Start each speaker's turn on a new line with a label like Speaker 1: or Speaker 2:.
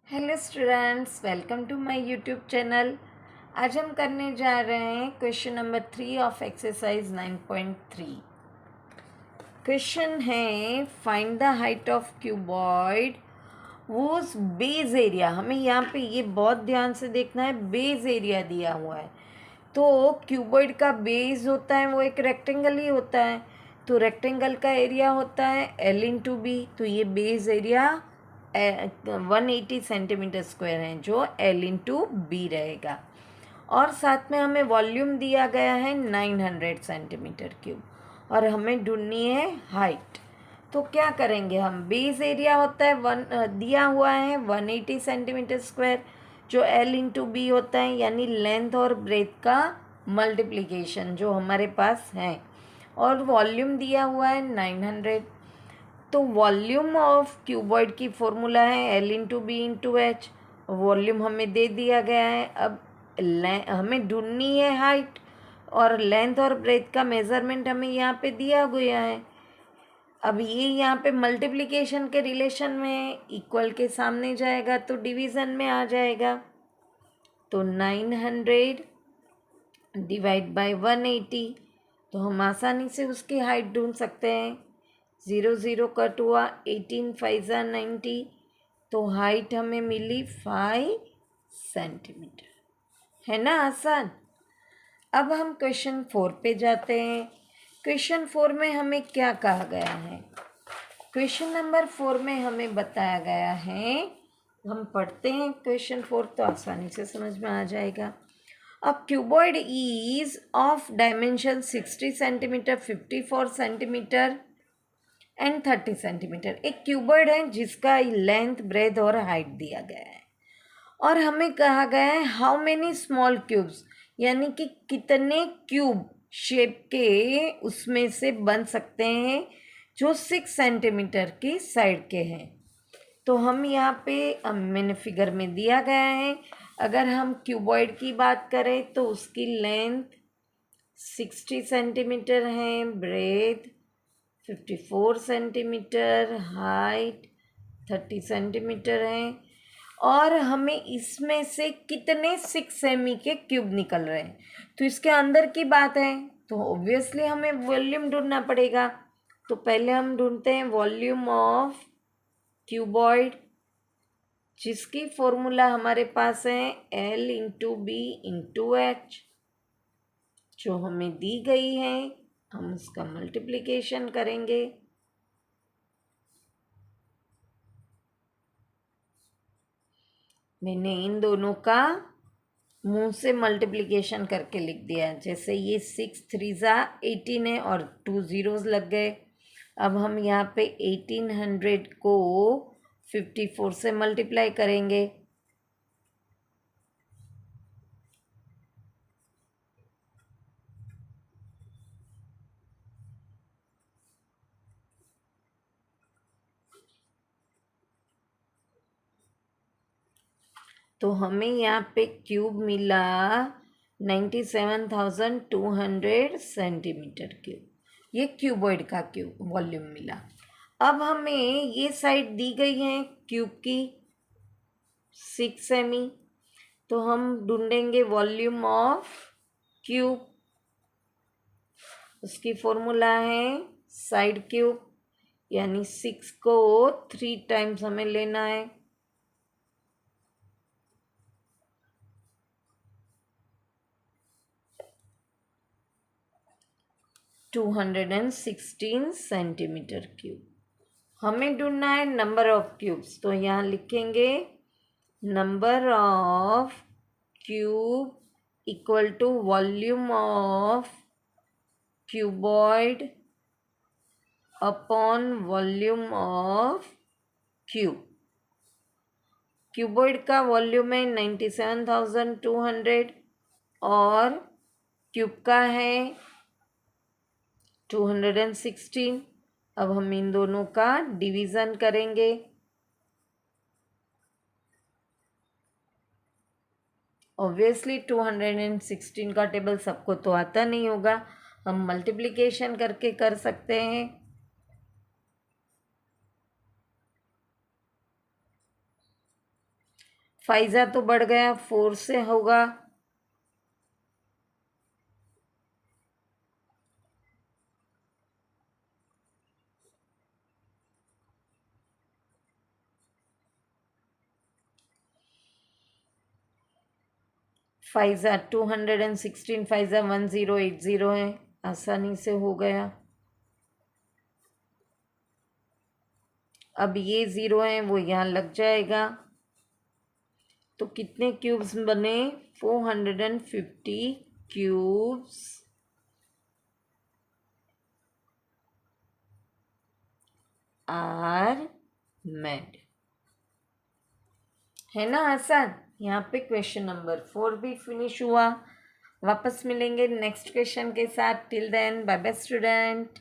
Speaker 1: Hello students, welcome to my YouTube channel. आज हम करने जा रहे हैं question number 3 of exercise 9.3। Question है find the height of cuboid whose base area. हमें यहाँ पे ये बहुत ध्यान से देखना है, बेस एरिया दिया हुआ है। तो क्यूबॉइड का बेस होता है वो एक रेक्टेंगल ही होता है, तो रेक्टेंगल का एरिया होता है L इंटू बी। तो ये बेस एरिया 180 सेंटीमीटर स्क्वायर है जो L इंटू बी रहेगा। और साथ में हमें वॉल्यूम दिया गया है 900 सेंटीमीटर क्यूब और हमें ढूंढनी है हाइट। तो क्या करेंगे हम, बेस एरिया होता है दिया हुआ है 180 सेंटीमीटर स्क्वायर जो L इंटू बी होता है, यानी लेंथ और ब्रेथ का मल्टीप्लिकेशन जो हमारे पास है, और वॉल्यूम दिया हुआ है 900। तो वॉल्यूम ऑफ क्यूबॉइड की फॉर्मूला है L into B into H. Volume हमें दे दिया गया है। अब हमें ढूंढनी है हाइट, और लेंथ और ब्रेथ का मेज़रमेंट हमें यहाँ पे दिया गया है। अब ये यहाँ पे मल्टीप्लिकेशन के रिलेशन में इक्वल के सामने जाएगा तो डिवीज़न में आ जाएगा। तो 900 डिवाइड बाय 180, तो हम आसानी से उसकी हाइट ढूंढ सकते हैं। 0 0 कट हुआ, 18 5 90, तो हाइट हमें मिली 5 सेंटीमीटर। है ना आसान। अब हम क्वेश्चन 4 पे जाते हैं। क्वेश्चन 4 में हमें क्या कहा गया है? क्वेश्चन नंबर 4 में हमें बताया गया है, हम पढ़ते हैं क्वेश्चन 4 तो आसानी से समझ में आ जाएगा। A cuboid is of dimension 60 centimetre, 54 centimetre and 30 centimetre. एक क्यूबॉइड है जिसका लेंथ, ब्रेथ और हाइट दिया गया है, और हमें कहा गया है हाउ मेनी स्मॉल क्यूब्स, यानी कि कितने क्यूब शेप के उसमें से बन सकते हैं जो 6 सेंटीमीटर की साइड के हैं। तो हम यहाँ पे मैंने फिगर में दिया गया है। अगर हम क्यूबॉइड की बात करें तो उसकी लेंथ 60 सेंटीमीटर है, ब्रेथ 54 सेंटीमीटर, हाइट 30 सेंटीमीटर है, और हमें इसमें से कितने 6 सेमी के क्यूब निकल रहे हैं। तो इसके अंदर की बात है तो ऑब्वियसली हमें वॉल्यूम ढूंढना पड़ेगा। तो पहले हम ढूंढते हैं वॉल्यूम ऑफ क्यूबॉइड, जिसकी फॉर्मूला हमारे पास है L into B into H, जो हमें दी गई है। हम उसका मल्टीप्लिकेशन करेंगे। मैंने इन दोनों का मुंह से मल्टीप्लिकेशन करके लिख दिया है। जैसे ये 6 3 18 है और 2 zeros लग गए। अब हम यहाँ पे 1800 को 54 से मल्टीप्लाई करेंगे। तो हमें यहाँ पे क्यूब मिला 97,200 सेंटीमीटर क्यूब। ये क्यूबॉइड का क्यूब वॉल्यूम मिला। अब हमें ये साइड दी गई है क्यूब की 6 सेमी, तो हम ढूंढेंगे वॉल्यूम ऑफ क्यूब। उसकी फॉर्मूला है साइड क्यूब, यानी 6 को 3 टाइम्स हमें लेना है। To 216 centimetre cube. हमें ढूंढना है नंबर ऑफ क्यूब्स, तो यहाँ लिखेंगे number of cube equal to volume of cuboid upon volume of cube. Cuboid का वॉल्यूम है 97,200 और क्यूब का है 216। अब हम इन दोनों का डिवीज़न करेंगे। ऑब्वियसली 216 का टेबल सबको तो आता नहीं होगा, हम मल्टीप्लिकेशन करके कर सकते हैं। फाइजा तो बढ़ गया, 4 से होगा। फाइजा 216, फाइजा 1080 है, आसानी से हो गया। अब ये 0 है वो यहाँ लग जाएगा, तो कितने क्यूब्स बने? 450 क्यूब्स आर मेड। है ना आसान? यहाँ पे क्वेश्चन नंबर 4 भी फिनिश हुआ। वापस मिलेंगे नेक्स्ट क्वेश्चन के साथ। Till then bye bye student.